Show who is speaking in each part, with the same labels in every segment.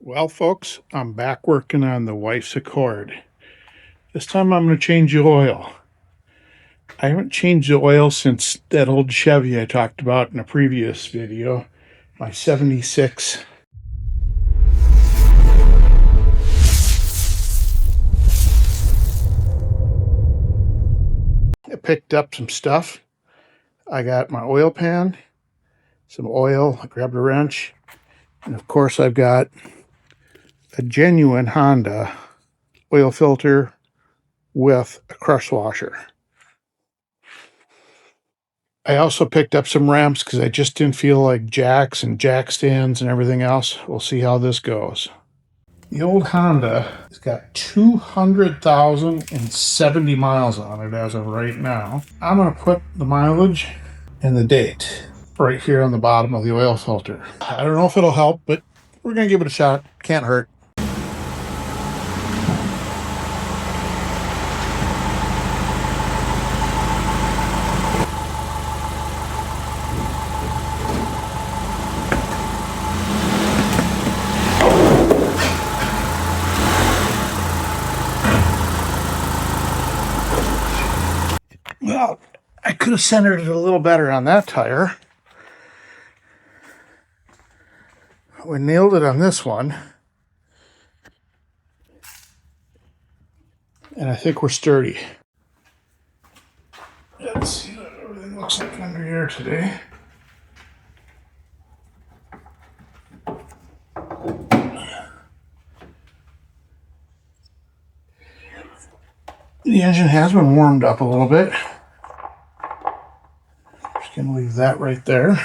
Speaker 1: Well, folks, I'm back working on the wife's Accord. This time I'm going to change the oil. I haven't changed the oil since that old Chevy I talked about in a previous video, my 76. I picked up some stuff. I got my oil pan, some oil, I grabbed a wrench, and of course I've got a genuine Honda oil filter with a crush washer. I also picked up some ramps because I just didn't feel like jacks and jack stands and everything else. We'll see how this goes. The old Honda has got 200,070 miles on it as of right now. I'm going to put the mileage and the date right here on the bottom of the oil filter. I don't know if it'll help, but we're going to give it a shot. Can't hurt. Well, I could have centered it a little better on that tire. We nailed it on this one. And I think we're sturdy. Let's see what everything looks like under here today. The engine has been warmed up a little bit. Just gonna leave that right there.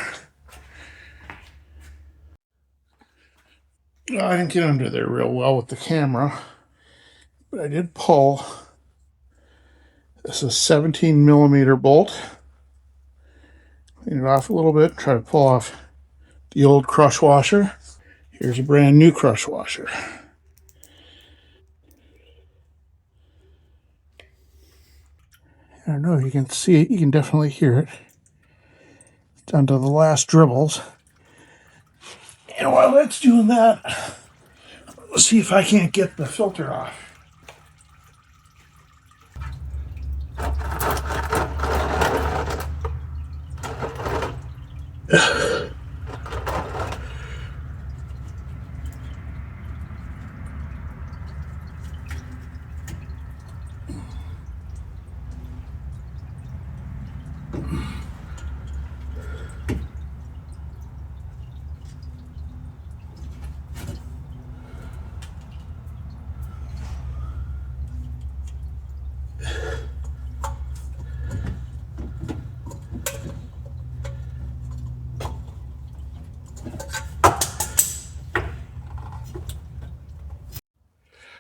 Speaker 1: I didn't get under there real well with the camera, but I did pull. This is a 17 millimeter bolt. Clean it off a little bit, try to pull off the old crush washer. Here's a brand new crush washer. I don't know if you can see it, you can definitely hear it. Down to the last dribbles. And while that's doing that, let's see if I can't get the filter off.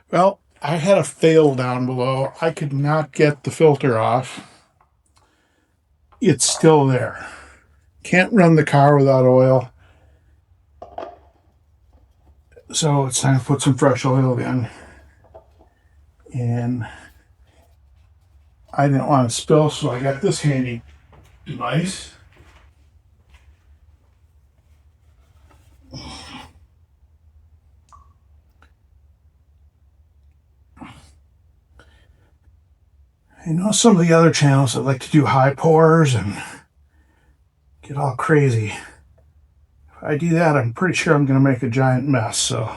Speaker 1: Well, I had a fail down below. I could not get the filter off. It's still there. Can't run the car without oil. So it's time to put some fresh oil in. And I didn't want to spill, so I got this handy device. I know some of the other channels that like to do high pours and get all crazy. If I do that, I'm pretty sure I'm going to make a giant mess. So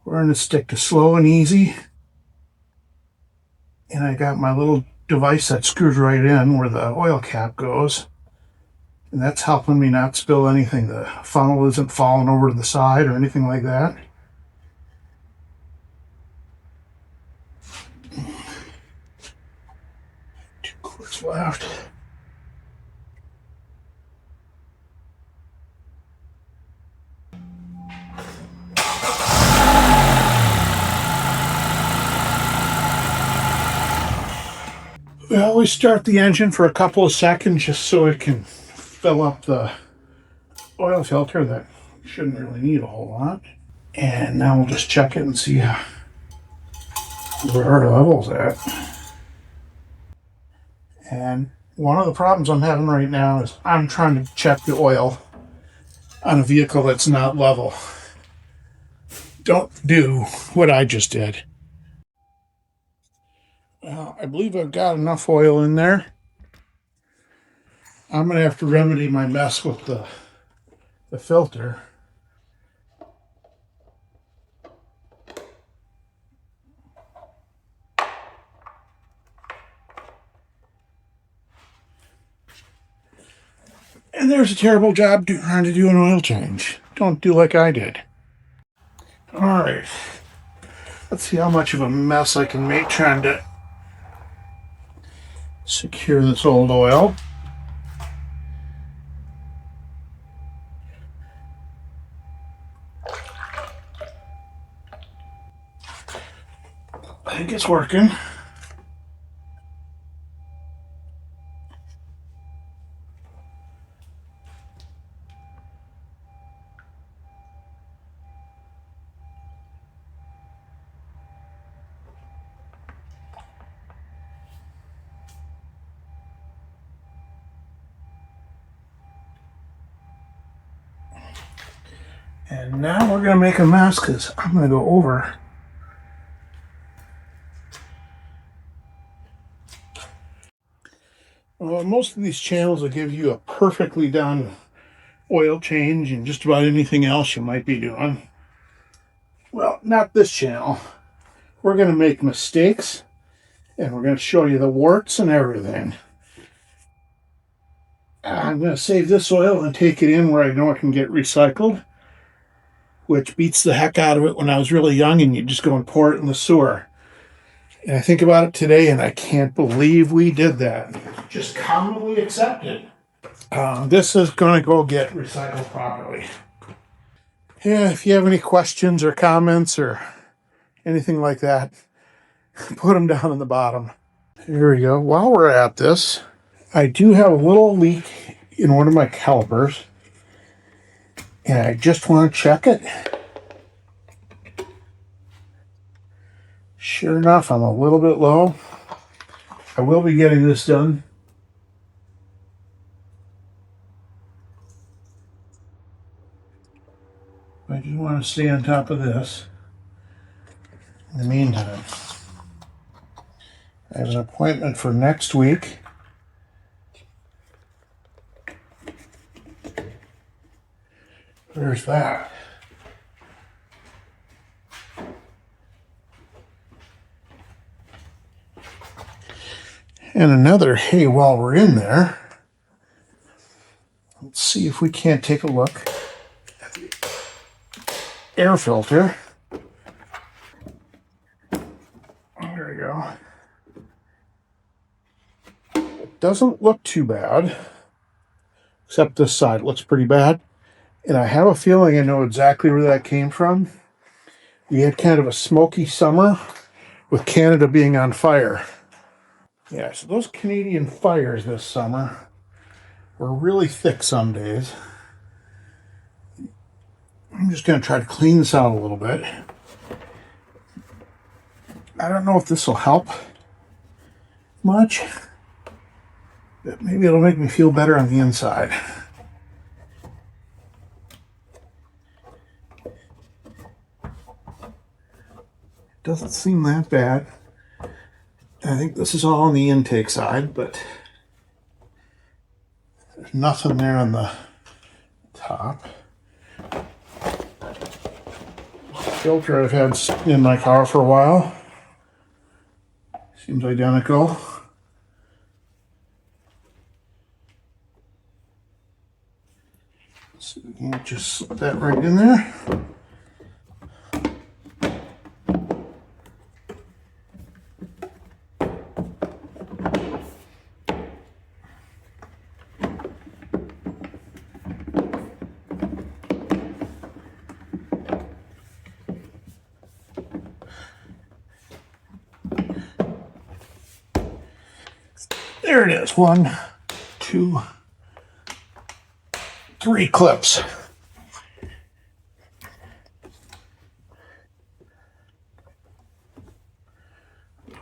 Speaker 1: we're going to stick to slow and easy. And I got my little device that screws right in where the oil cap goes. And that's helping me not spill anything. The funnel isn't falling over to the side or anything like that. Left. We always start the engine for a couple of seconds just so it can fill up the oil filter. That shouldn't really need a whole lot. And now we'll just check it and see where our level's at. And one of the problems I'm having right now is I'm trying to check the oil on a vehicle that's not level. Don't do what I just did. Well, I believe I've got enough oil in there. I'm going to have to remedy my mess with the filter. And there's a terrible job trying to do an oil change. Don't do like I did. All right. Let's see how much of a mess I can make trying to secure this old oil. I think it's working. And now we're going to make a mess because I'm going to go over. Well, most of these channels will give you a perfectly done oil change and just about anything else you might be doing. Well, not this channel. We're going to make mistakes and we're going to show you the warts and everything. I'm going to save this oil and take it in where I know it can get recycled, which beats the heck out of it when I was really young and you just go and pour it in the sewer. And I think about it today and I can't believe we did that. Just commonly accepted. This is going to go get recycled properly. Yeah, if you have any questions or comments or anything like that, put them down in the bottom. Here we go. While we're at this, I do have a little leak in one of my calipers, and I just want to check it. Sure enough, I'm a little bit low. I will be getting this done. I just want to stay on top of this. In the meantime, I have an appointment for next week. There's that. And another, hey, while we're in there, let's see if we can't take a look at the air filter. There we go. It doesn't look too bad, except this side looks pretty bad. And I have a feeling I know exactly where that came from. We had kind of a smoky summer with Canada being on fire. Yeah, so those Canadian fires this summer were really thick some days. I'm just going to try to clean this out a little bit. I don't know if this will help much, but maybe it'll make me feel better on the inside. Doesn't seem that bad. I think this is all on the intake side, but there's nothing there on the top. Filter I've had in my car for a while. Seems identical. So we can just slip that right in there. There it is. 1, 2, 3 clips.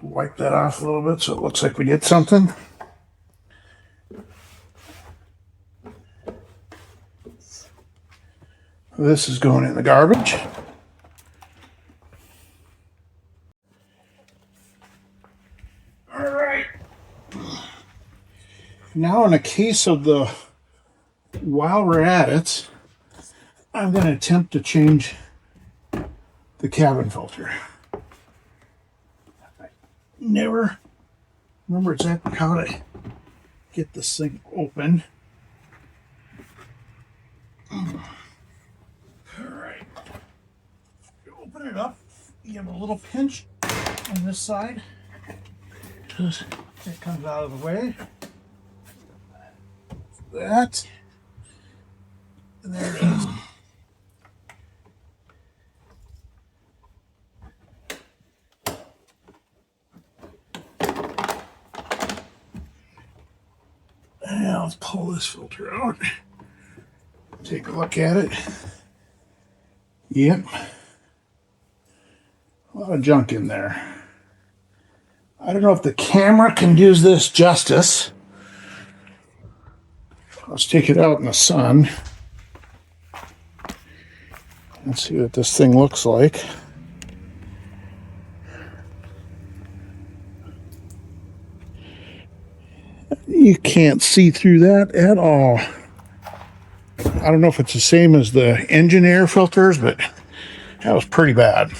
Speaker 1: Wipe that off a little bit so it looks like we did something. This is going in the garbage. Now in a case of the, while we're at it, I'm going to attempt to change the cabin filter. I never remember exactly how to get this thing open. Alright. Open it up. You have a little pinch on this side. Just, it comes out of the way. That. And there it is. Now let's pull this filter out. Take a look at it. Yep. A lot of junk in there. I don't know if the camera can do this justice. Let's take it out in the sun. Let's see what this thing looks like. You can't see through that at all. I don't know if it's the same as the engine air filters, but that was pretty bad.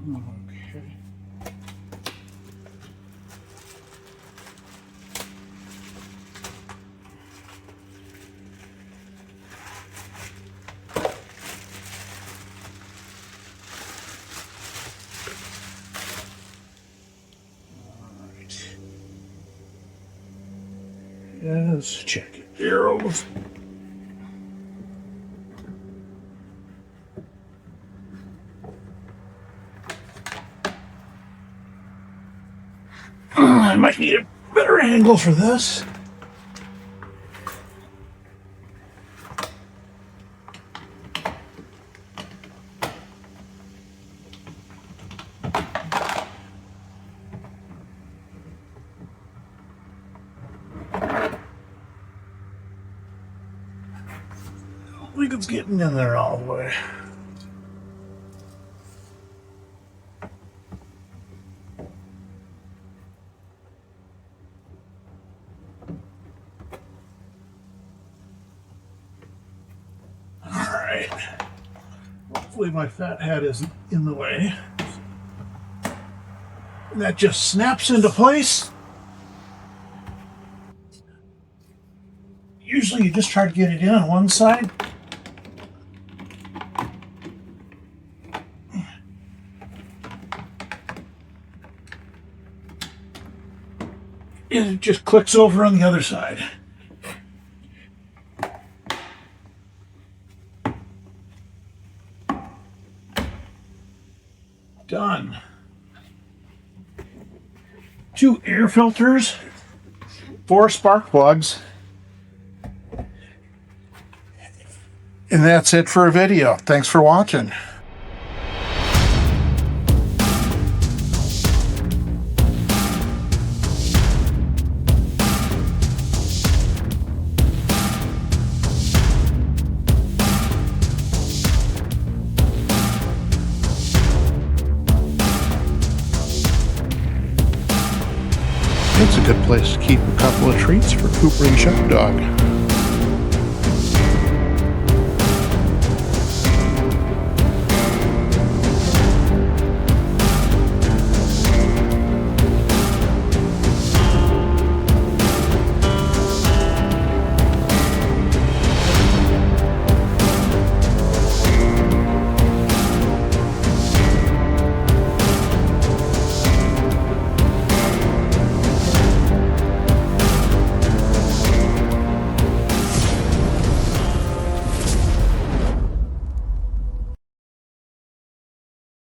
Speaker 1: Okay. Let's check it. Arrows. I might need a better angle for this. I think it's getting in there all the way. All right. Hopefully my fat head isn't in the way. And that just snaps into place. Usually you just try to get it in on one side. And it just clicks over on the other side. Done. 2 air filters, 4 spark plugs, and that's it for a video. Thanks for watching. It's a good place to keep a couple of treats for Cooper and Shoutout.